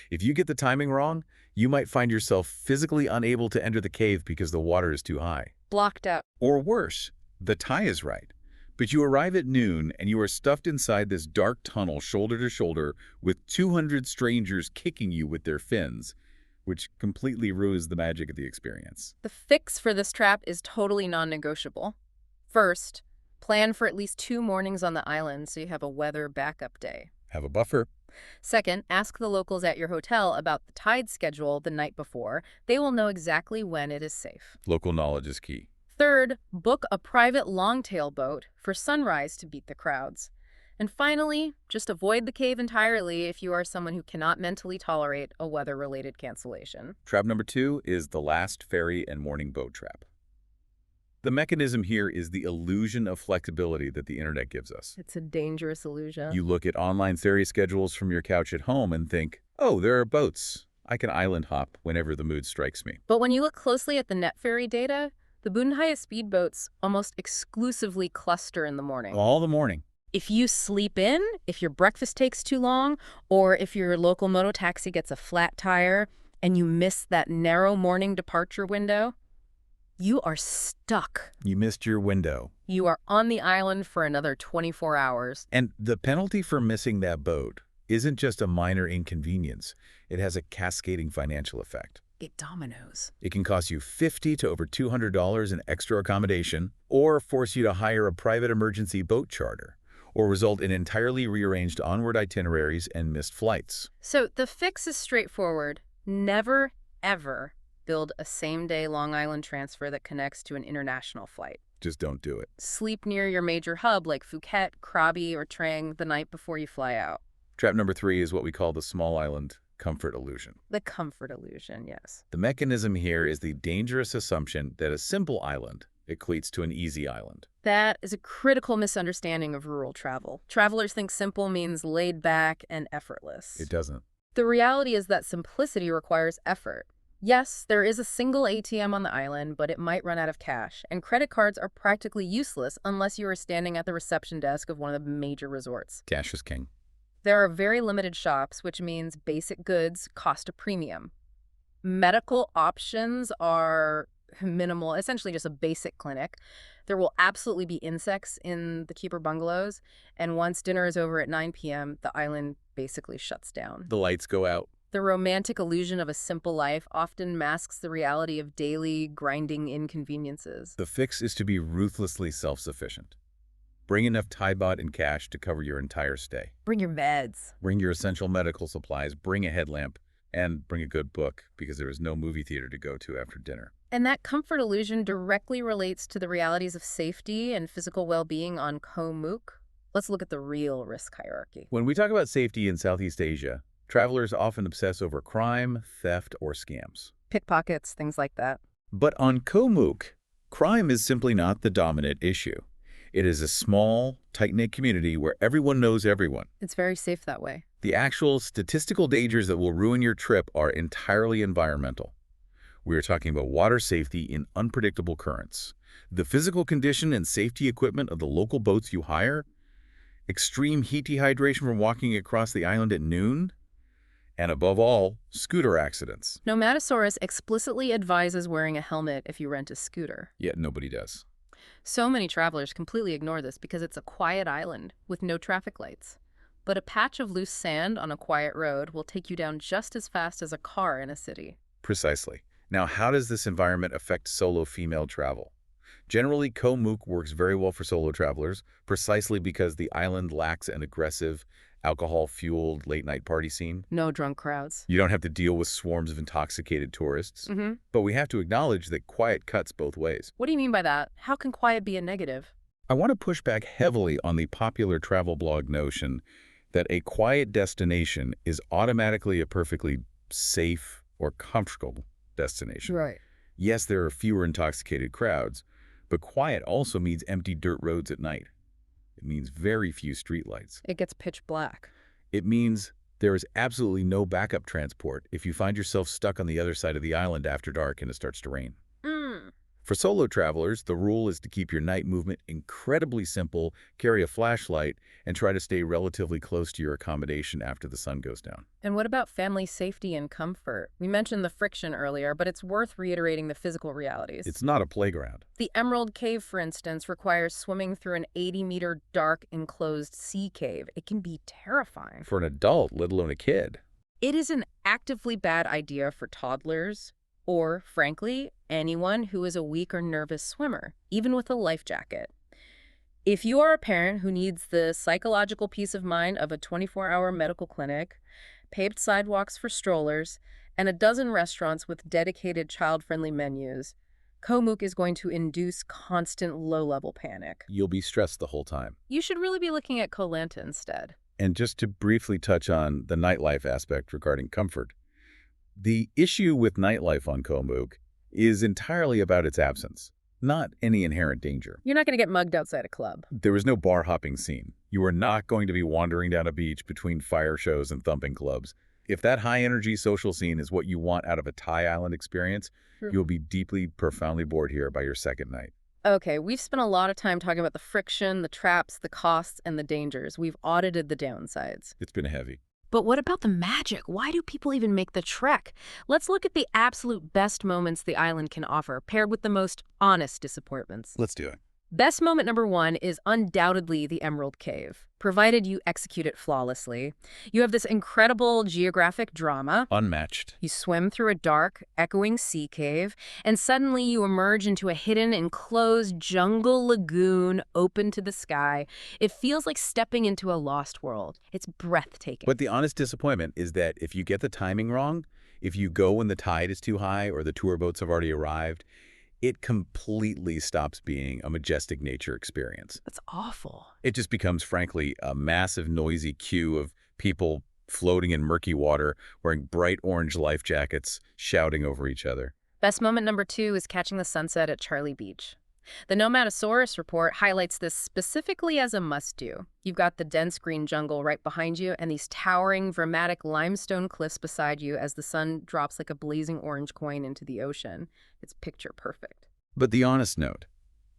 If you get the timing wrong, you might find yourself physically unable to enter the cave because the water is too high. Blocked out. Or worse, the tie is right. But you arrive at noon and you are stuffed inside this dark tunnel shoulder to shoulder with 200 strangers kicking you with their fins, which completely ruins the magic of the experience. The fix for this trap is totally non-negotiable. First, plan for at least 2 mornings on the island so you have a weather backup day. Have a buffer. Second, ask the locals at your hotel about the tide schedule the night before. They will know exactly when it is safe. Local knowledge is key. Third, book a private longtail boat for sunrise to beat the crowds. And finally, just avoid the cave entirely if you are someone who cannot mentally tolerate a weather-related cancellation. Trap number 2 is the last ferry and morning boat trap. The mechanism here is the illusion of flexibility that the internet gives us. It's a dangerous illusion. You look at online ferry schedules from your couch at home and think, oh, there are boats. I can island hop whenever the mood strikes me. But when you look closely at the net ferry data, the Bunhaya speedboats almost exclusively cluster in the morning. All the morning. If you sleep in, if your breakfast takes too long, or if your local moto taxi gets a flat tire and you miss that narrow morning departure window, you are stuck. You missed your window. You are on the island for another 24 hours. And the penalty for missing that boat isn't just a minor inconvenience. It has a cascading financial effect. It dominoes. It can cost you $50 to over $200 in extra accommodation, or force you to hire a private emergency boat charter, or result in entirely rearranged onward itineraries and missed flights. So the fix is straightforward. Never, ever build a same-day Long Island transfer that connects to an international flight. Just don't do it. Sleep near your major hub like Phuket, Krabi, or Trang the night before you fly out. Trap number 3 is what we call the small island comfort illusion. The comfort illusion, yes. The mechanism here is the dangerous assumption that a simple island equates to an easy island. That is a critical misunderstanding of rural travel. Travelers think simple means laid back and effortless. It doesn't. The reality is that simplicity requires effort. Yes, there is a single ATM on the island, but it might run out of cash, and credit cards are practically useless unless you are standing at the reception desk of one of the major resorts. Cash is king. There are very limited shops, which means basic goods cost a premium. Medical options are minimal, essentially just a basic clinic. There will absolutely be insects in the keeper bungalows, and once dinner is over at 9 p.m., the island basically shuts down. The lights go out. The romantic illusion of a simple life often masks the reality of daily, grinding inconveniences. The fix is to be ruthlessly self-sufficient. Bring enough Thai baht in cash to cover your entire stay. Bring your meds. Bring your essential medical supplies, bring a headlamp, and bring a good book, because there is no movie theater to go to after dinner. And that comfort illusion directly relates to the realities of safety and physical well-being on Koh Mook. Let's look at the real risk hierarchy. When we talk about safety in Southeast Asia, travelers often obsess over crime, theft, or scams. Pickpockets, things like that. But on Koh Mook, crime is simply not the dominant issue. It is a small, tight-knit community where everyone knows everyone. It's very safe that way. The actual statistical dangers that will ruin your trip are entirely environmental. We are talking about water safety in unpredictable currents, the physical condition and safety equipment of the local boats you hire, extreme heat dehydration from walking across the island at noon, and above all, scooter accidents. Nomatosaurus explicitly advises wearing a helmet if you rent a scooter. Yet nobody does. So many travelers completely ignore this because it's a quiet island with no traffic lights. But a patch of loose sand on a quiet road will take you down just as fast as a car in a city. Precisely. Now, how does this environment affect solo female travel? Generally, Koh Mook works very well for solo travelers, precisely because the island lacks an aggressive, alcohol-fueled late-night party scene. No drunk crowds. You don't have to deal with swarms of intoxicated tourists. But we have to acknowledge that quiet cuts both ways. What do you mean by that? How can quiet be a negative? I want to push back heavily on the popular travel blog notion that a quiet destination is automatically a perfectly safe or comfortable destination. Right. Yes, there are fewer intoxicated crowds, but quiet also means empty dirt roads at night. It means very few streetlights. It gets pitch black. It means there is absolutely no backup transport if you find yourself stuck on the other side of the island after dark and it starts to rain. For solo travelers, the rule is to keep your night movement incredibly simple, carry a flashlight, and try to stay relatively close to your accommodation after the sun goes down. And what about family safety and comfort? We mentioned the friction earlier, but it's worth reiterating the physical realities. It's not a playground. The Emerald Cave, for instance, requires swimming through an 80-meter dark enclosed sea cave. It can be terrifying. For an adult, let alone a kid. It is an actively bad idea for toddlers, or, frankly, anyone who is a weak or nervous swimmer, even with a life jacket. If you are a parent who needs the psychological peace of mind of a 24-hour medical clinic, paved sidewalks for strollers, and a dozen restaurants with dedicated child-friendly menus, Koh Mook is going to induce constant low-level panic. You'll be stressed the whole time. You should really be looking at Koh Lanta instead. And just to briefly touch on the nightlife aspect regarding comfort, the issue with nightlife on Koh Mook is entirely about its absence, not any inherent danger. You're not going to get mugged outside a club. There was no bar hopping scene. You are not going to be wandering down a beach between fire shows and thumping clubs. If that high-energy social scene is what you want out of a Thai island experience, you'll be deeply, profoundly bored here by your second night. Okay, we've spent a lot of time talking about the friction, the traps, the costs, and the dangers. We've audited the downsides. It's been heavy. But what about the magic? Why do people even make the trek? Let's look at the absolute best moments the island can offer, paired with the most honest disappointments. Let's do it. Best moment number one is undoubtedly the Emerald Cave, provided you execute it flawlessly. You have this incredible geographic drama. Unmatched. You swim through a dark, echoing sea cave, and suddenly you emerge into a hidden, enclosed jungle lagoon open to the sky. It feels like stepping into a lost world. It's breathtaking. But the honest disappointment is that if you get the timing wrong, if you go when the tide is too high or the tour boats have already arrived, it completely stops being a majestic nature experience. That's awful. It just becomes, frankly, a massive, noisy queue of people floating in murky water, wearing bright orange life jackets, shouting over each other. Best moment number two is catching the sunset at Charlie Beach. The Nomatosaurus report highlights this specifically as a must-do. You've got the dense green jungle right behind you and these towering, dramatic limestone cliffs beside you as the sun drops like a blazing orange coin into the ocean. It's picture perfect. But the honest note,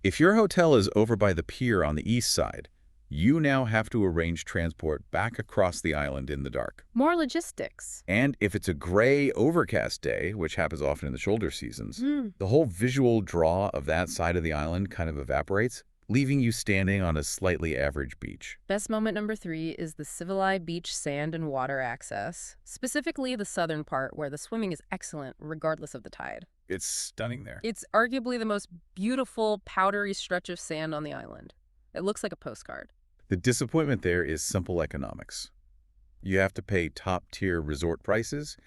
if your hotel is over by the pier on the east side, you now have to arrange transport back across the island in the dark. More logistics. And if it's a gray, overcast day, which happens often in the shoulder seasons, the whole visual draw of that side of the island kind of evaporates, leaving you standing on a slightly average beach. Best moment number three is the civilized beach sand and water access, specifically the southern part where the swimming is excellent regardless of the tide. It's stunning there. It's arguably the most beautiful, powdery stretch of sand on the island. It looks like a postcard. The disappointment there is simple economics. You have to pay top-tier resort prices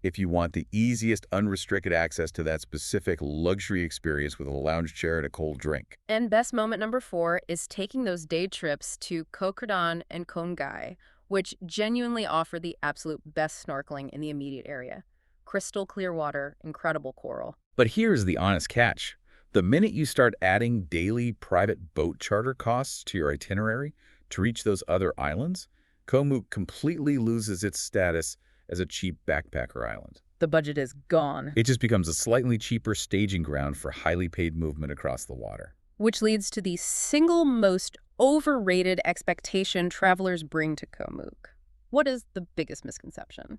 if you want the easiest unrestricted access to that specific luxury experience with a lounge chair and a cold drink. And best moment number four is taking those day trips to Koh Kradan and Koh Ngai, which genuinely offer the absolute best snorkeling in the immediate area. Crystal clear water, incredible coral. But here's the honest catch. The minute you start adding daily private boat charter costs to your itinerary to reach those other islands, Koh Mook completely loses its status as a cheap backpacker island. The budget is gone. It just becomes a slightly cheaper staging ground for highly paid movement across the water. Which leads to the single most overrated expectation travelers bring to Koh Mook. What is the biggest misconception?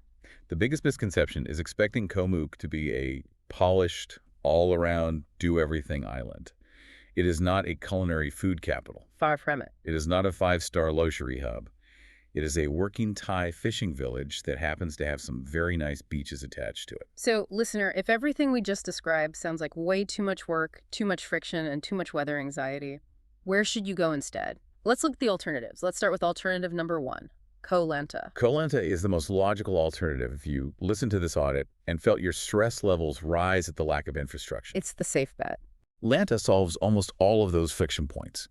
The biggest misconception is expecting Koh Mook to be a polished, all-around, do-everything island. It is not a culinary food capital. Far from it. It is not a five-star luxury hub. It is a working Thai fishing village that happens to have some very nice beaches attached to it. So, listener, if everything we just described sounds like way too much work, too much friction, and too much weather anxiety, where should you go instead? Let's look at the alternatives. Let's start with alternative number one, Koh Lanta. Koh Lanta is the most logical alternative if you listened to this audit and felt your stress levels rise at the lack of infrastructure. It's the safe bet. Lanta solves almost all of those friction points.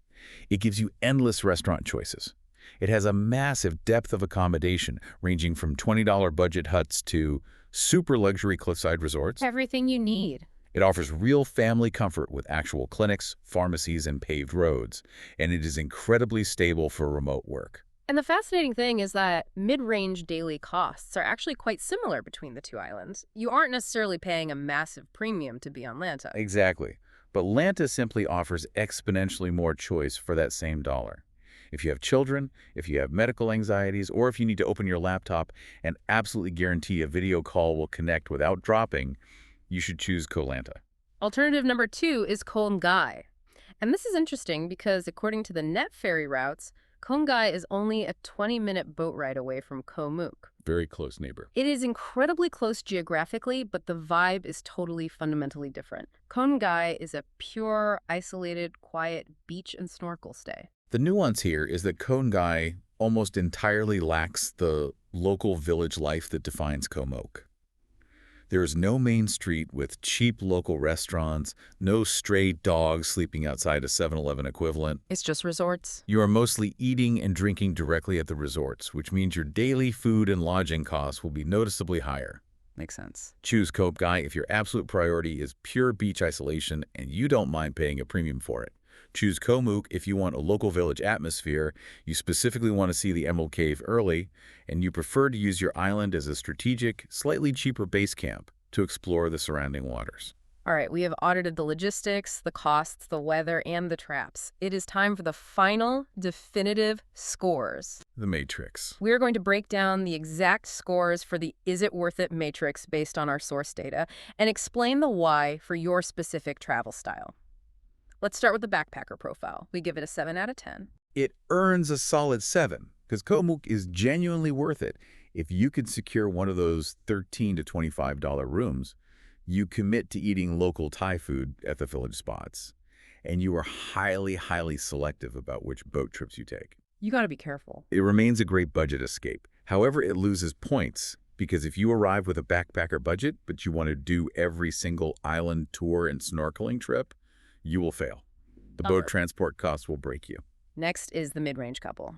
It gives you endless restaurant choices. It has a massive depth of accommodation, ranging from $20 budget huts to super luxury cliffside resorts. Everything you need. It offers real family comfort with actual clinics, pharmacies, and paved roads. And it is incredibly stable for remote work. And the fascinating thing is that mid-range daily costs are actually quite similar between the two islands. You aren't necessarily paying a massive premium to be on Lanta. Exactly. But Lanta simply offers exponentially more choice for that same dollar. If you have children, if you have medical anxieties, or if you need to open your laptop and absolutely guarantee a video call will connect without dropping, you should choose Koh Lanta. Alternative number two is Koh Ngai. And this is interesting because according to the net ferry routes, Koh Ngai is only a 20-minute boat ride away from Koh Mook. Very close neighbor. It is incredibly close geographically, but the vibe is totally fundamentally different. Koh Ngai is a pure, isolated, quiet beach and snorkel stay. The nuance here is that Koh Ngai almost entirely lacks the local village life that defines Koh Mook. There is no main street with cheap local restaurants, no stray dogs sleeping outside a 7-Eleven equivalent. It's just resorts. You are mostly eating and drinking directly at the resorts, which means your daily food and lodging costs will be noticeably higher. Makes sense. Choose Koh Ngai if your absolute priority is pure beach isolation and you don't mind paying a premium for it. Choose Koh Mook if you want a local village atmosphere, you specifically want to see the Emerald Cave early, and you prefer to use your island as a strategic, slightly cheaper base camp to explore the surrounding waters. All right, we have audited the logistics, the costs, the weather, and the traps. It is time for the final, definitive scores. The Matrix. We're going to break down the exact scores for the Is It Worth It matrix based on our source data and explain the why for your specific travel style. Let's start with the backpacker profile. We give it a 7 out of 10. It earns a solid 7 because Koh Mook is genuinely worth it. If you could secure one of those $13 to $25 rooms, you commit to eating local Thai food at the village spots. And you are highly, highly selective about which boat trips you take. You got to be careful. It remains a great budget escape. However, it loses points because if you arrive with a backpacker budget, but you want to do every single island tour and snorkeling trip, you will fail. The boat transport costs will break you. Next is the mid-range couple.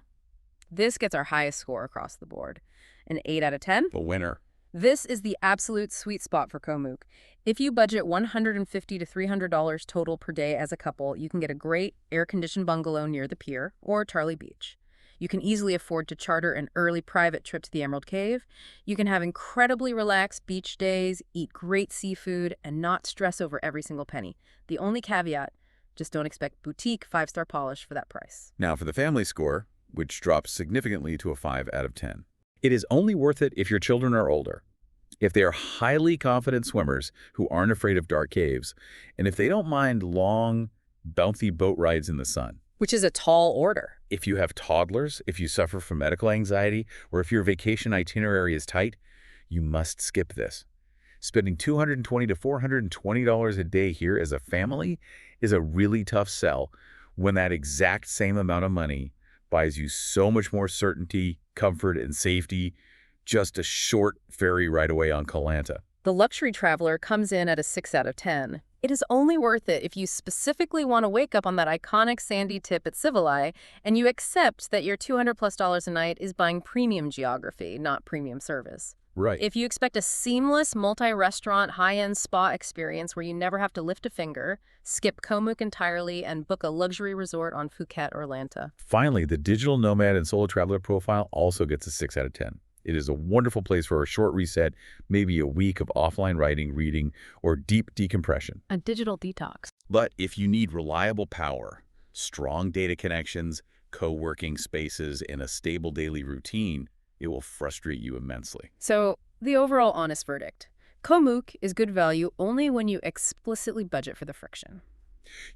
This gets our highest score across the board, an 8 out of 10. The winner. This is the absolute sweet spot for Koh Mook. If you budget $150 to $300 total per day as a couple, you can get a great air-conditioned bungalow near the pier or Charlie Beach. You can easily afford to charter an early private trip to the Emerald Cave. You can have incredibly relaxed beach days, eat great seafood, and not stress over every single penny. The only caveat, just don't expect boutique 5-star polish for that price. Now for the family score, which drops significantly to a 5 out of 10. It is only worth it if your children are older, if they are highly confident swimmers who aren't afraid of dark caves, and if they don't mind long, bouncy boat rides in the sun. Which is a tall order. If you have toddlers, if you suffer from medical anxiety, or if your vacation itinerary is tight, you must skip this. Spending $220 to $420 a day here as a family is a really tough sell when that exact same amount of money buys you so much more certainty, comfort, and safety, just a short ferry ride away on Koh Lanta. The luxury traveler comes in at a 6 out of 10. It is only worth it if you specifically want to wake up on that iconic sandy tip at Civileye and you accept that your $200+ a night is buying premium geography, not premium service. Right. If you expect a seamless, multi-restaurant, high-end spa experience where you never have to lift a finger, skip Koh Mook entirely and book a luxury resort on Phuket or Lanta. Finally, the digital nomad and solo traveler profile also gets a 6 out of 10. It is a wonderful place for a short reset, maybe a week of offline writing, reading, or deep decompression. A digital detox. But if you need reliable power, strong data connections, co-working spaces, and a stable daily routine, it will frustrate you immensely. So, the overall honest verdict. Koh Mook is good value only when you explicitly budget for the friction.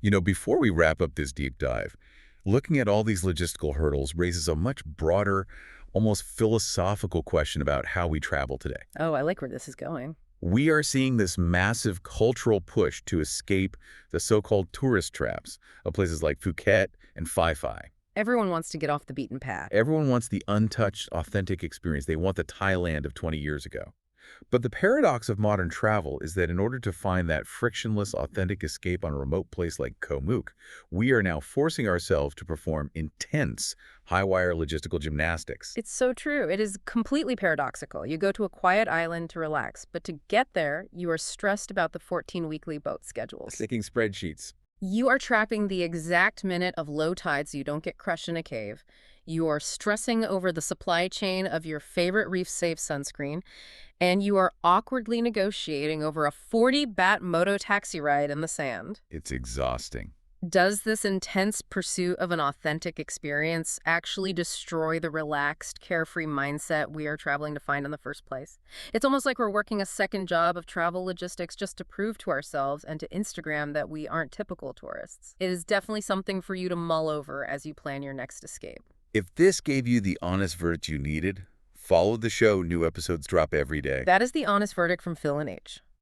You know, before we wrap up this deep dive, looking at all these logistical hurdles raises a much broader, almost philosophical question about how we travel today. Oh, I like where this is going. We are seeing this massive cultural push to escape the so-called tourist traps of places like Phuket and Phi Phi. Everyone wants to get off the beaten path. Everyone wants the untouched, authentic experience. They want the Thailand of 20 years ago. But the paradox of modern travel is that in order to find that frictionless, authentic escape on a remote place like Koh Mook, we are now forcing ourselves to perform intense, high-wire logistical gymnastics. It's so true. It is completely paradoxical. You go to a quiet island to relax, but to get there, you are stressed about the 14-weekly boat schedules. Sticking spreadsheets. You are tracking the exact minute of low tide so you don't get crushed in a cave. You are stressing over the supply chain of your favorite reef-safe sunscreen. And you are awkwardly negotiating over a 40-baht moto taxi ride in the sand. It's exhausting. Does this intense pursuit of an authentic experience actually destroy the relaxed, carefree mindset we are traveling to find in the first place? It's almost like we're working a second job of travel logistics just to prove to ourselves and to Instagram that we aren't typical tourists. It is definitely something for you to mull over as you plan your next escape. If this gave you the honest verdict you needed, follow the show. New episodes drop every day. That is the honest verdict from Phil and H.